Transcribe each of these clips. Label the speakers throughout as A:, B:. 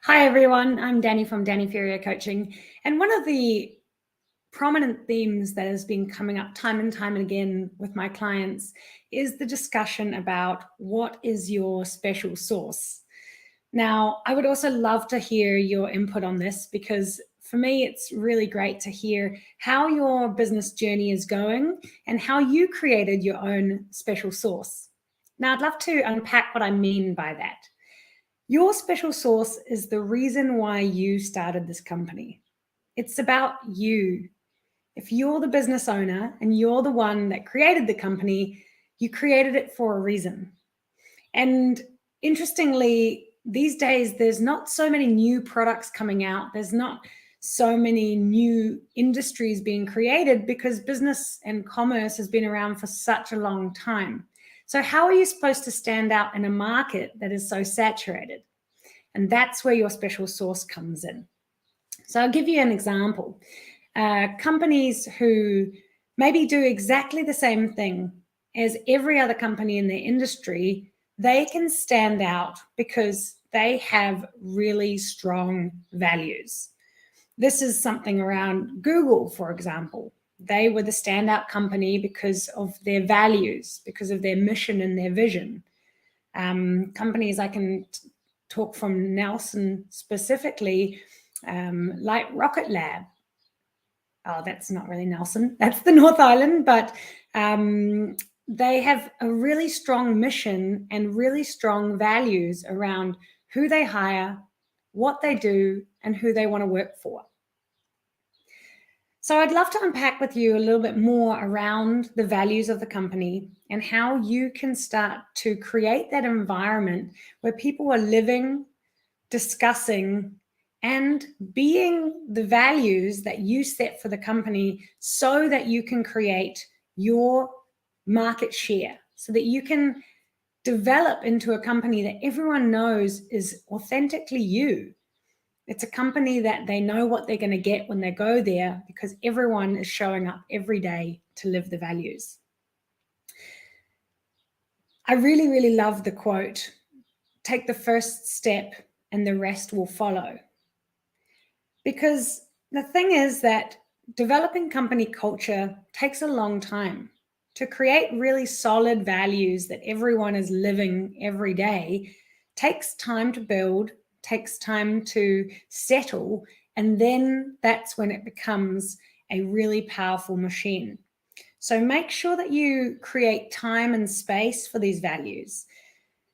A: Hi, everyone. I'm Danny from Danny Ferrier Coaching. And one of the prominent themes that has been coming up time and time again with my clients is the discussion about what is your special sauce. Now, I would also love to hear your input on this because for me, it's really great to hear how your business journey is going and how you created your own special sauce. Now, I'd love to unpack what I mean by that. Your special sauce is the reason why you started this company. It's about you. If you're the business owner and you're the one that created the company, you created it for a reason. And interestingly, these days, there's not so many new products coming out. There's not so many new industries being created because business and commerce has been around for such a long time. So how are you supposed to stand out in a market that is so saturated? And that's where your special sauce comes in. So I'll give you an example. Companies who maybe do exactly the same thing as every other company in their industry, they can stand out because they have really strong values. This is something around Google, for example. They were the standout company because of their values, because of their mission and their vision. Companies I can talk from Nelson specifically, like Rocket Lab. Oh, that's not really Nelson, that's the North Island, but they have a really strong mission and really strong values around who they hire, what they do, and who they want to work for. So I'd love to unpack with you a little bit more around the values of the company and how you can start to create that environment where people are living, discussing, and being the values that you set for the company so that you can create your market share, so that you can develop into a company that everyone knows is authentically you. It's a company that they know what they're going to get when they go there because everyone is showing up every day to live the values. I really, really love the quote, "Take the first step and the rest will follow." Because the thing is that developing company culture takes a long time. To create really solid values that everyone is living every day takes time to build, takes time to settle, and then that's when it becomes a really powerful machine. So make sure that you create time and space for these values.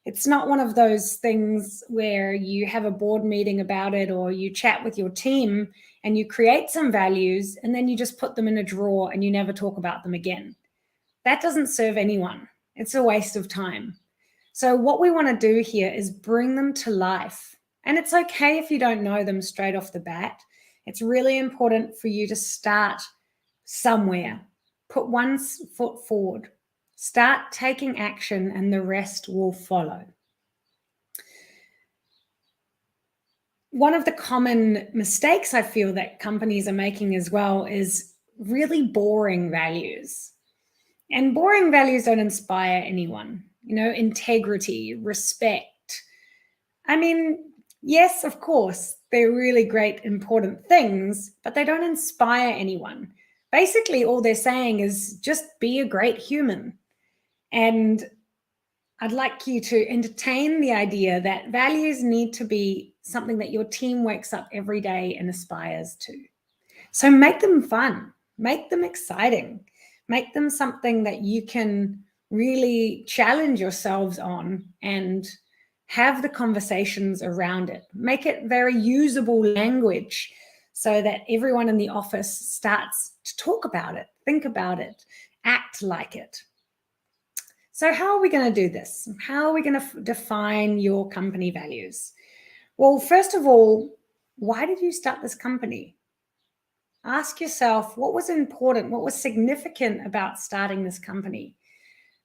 A: It's not one of those things where you have a board meeting about it or you chat with your team and you create some values and then you just put them in a drawer and you never talk about them again. That doesn't serve anyone. It's a waste of time. So what we want to do here is bring them to life. And it's okay if you don't know them straight off the bat. It's really important for you to start somewhere. Put one foot forward. Start taking action and the rest will follow. One of the common mistakes I feel that companies are making as well is really boring values. And boring values don't inspire anyone. You know, integrity, respect. I mean, yes, of course, they're really great, important things, but they don't inspire anyone. Basically, all they're saying is just be a great human. And I'd like you to entertain the idea that values need to be something that your team wakes up every day and aspires to. So make them fun, make them exciting, make them something that you can really challenge yourselves on and have the conversations around it. Make it very usable language so that everyone in the office starts to talk about it, think about it, act like it. So how are we going to do this? How are we going to define your company values? Well, first of all, why did you start this company? Ask yourself, what was important? What was significant about starting this company?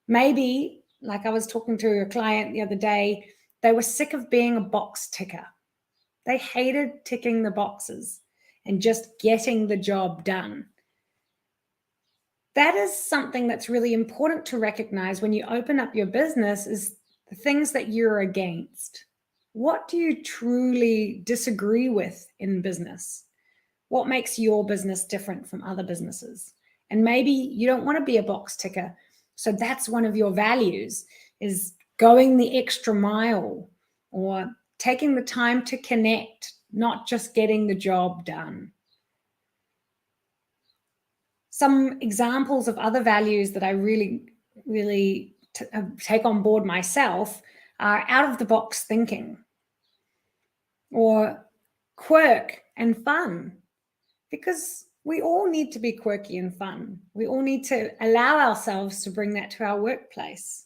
A: Maybe, like I was talking to a client the other day, they were sick of being a box ticker. They hated ticking the boxes and just getting the job done. That is something that's really important to recognize when you open up your business is the things that you're against. What do you truly disagree with in business? What makes your business different from other businesses? And maybe you don't want to be a box ticker. So that's one of your values, is going the extra mile or taking the time to connect, not just getting the job done. Some examples of other values that I really take on board myself are out of the box thinking, or quirk and fun, because we all need to be quirky and fun. We all need to allow ourselves to bring that to our workplace.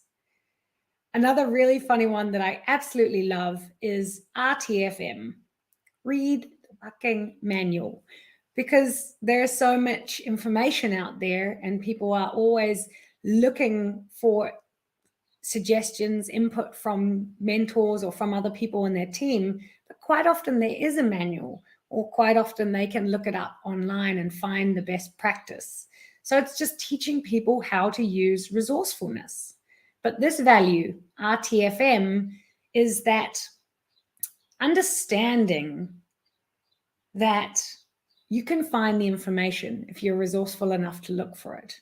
A: Another really funny one that I absolutely love is RTFM, read the fucking manual, because there's so much information out there and people are always looking for suggestions, input from mentors or from other people in their team. But quite often there is a manual, or quite often they can look it up online and find the best practice. So it's just teaching people how to use resourcefulness. But this value, RTFM, is that understanding that you can find the information if you're resourceful enough to look for it.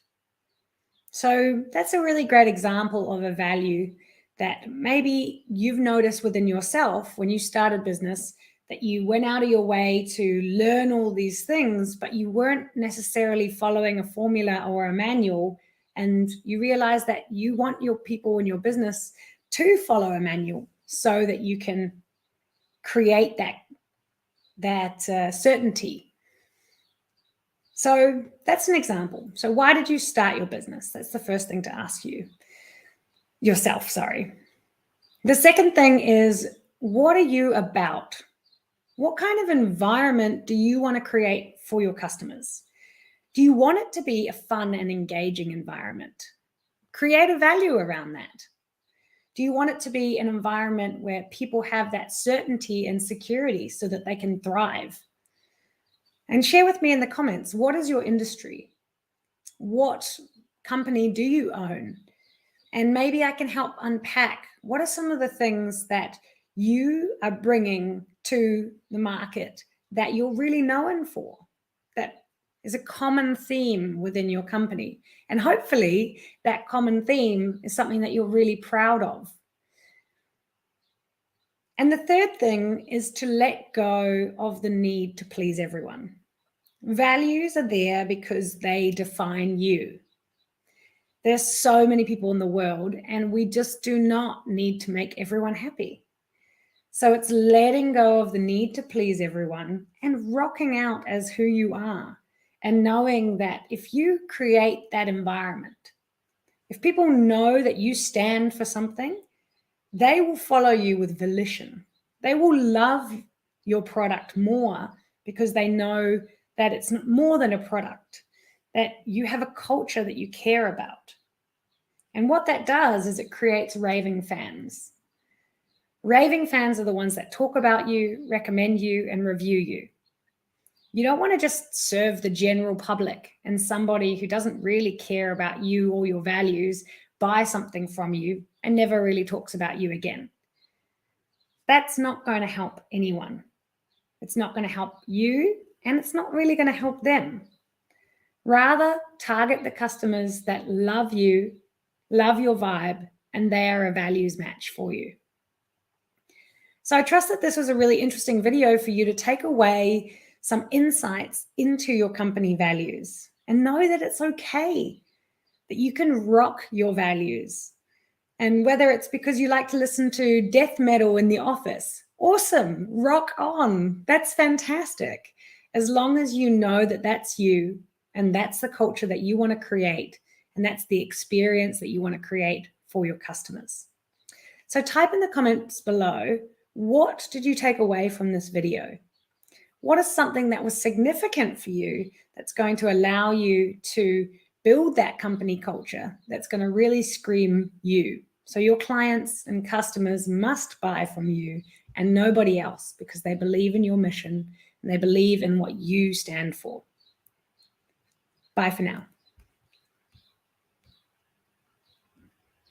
A: So that's a really great example of a value that maybe you've noticed within yourself when you started business, that you went out of your way to learn all these things, but you weren't necessarily following a formula or a manual. And you realize that you want your people in your business to follow a manual so that you can create that certainty. So that's an example. So why did you start your business? That's the first thing to ask yourself. The second thing is, what are you about? What kind of environment do you want to create for your customers? Do you want it to be a fun and engaging environment? Create a value around that. Do you want it to be an environment where people have that certainty and security so that they can thrive? And share with me in the comments, what is your industry? What company do you own? And maybe I can help unpack what are some of the things that you are bringing to the market that you're really known for, that is a common theme within your company. And hopefully that common theme is something that you're really proud of. And the third thing is to let go of the need to please everyone. Values are there because they define you. There's so many people in the world, and we just do not need to make everyone happy. So it's letting go of the need to please everyone and rocking out as who you are, and knowing that if you create that environment, if people know that you stand for something, they will follow you with volition. They will love your product more because they know that it's more than a product, that you have a culture that you care about. And what that does is it creates raving fans. Raving fans are the ones that talk about you, recommend you, and review you. You don't want to just serve the general public and somebody who doesn't really care about you or your values buy something from you and never really talks about you again. That's not going to help anyone. It's not going to help you, and it's not really going to help them. Rather, target the customers that love you, love your vibe, and they are a values match for you. So I trust that this was a really interesting video for you to take away some insights into your company values, and know that it's okay, that you can rock your values. And whether it's because you like to listen to death metal in the office, awesome, rock on, that's fantastic. As long as you know that that's you, and that's the culture that you want to create, and that's the experience that you want to create for your customers. So type in the comments below, what did you take away from this video? What is something that was significant for you that's going to allow you to build that company culture that's going to really scream you? So your clients and customers must buy from you and nobody else, because they believe in your mission and they believe in what you stand for. Bye for now.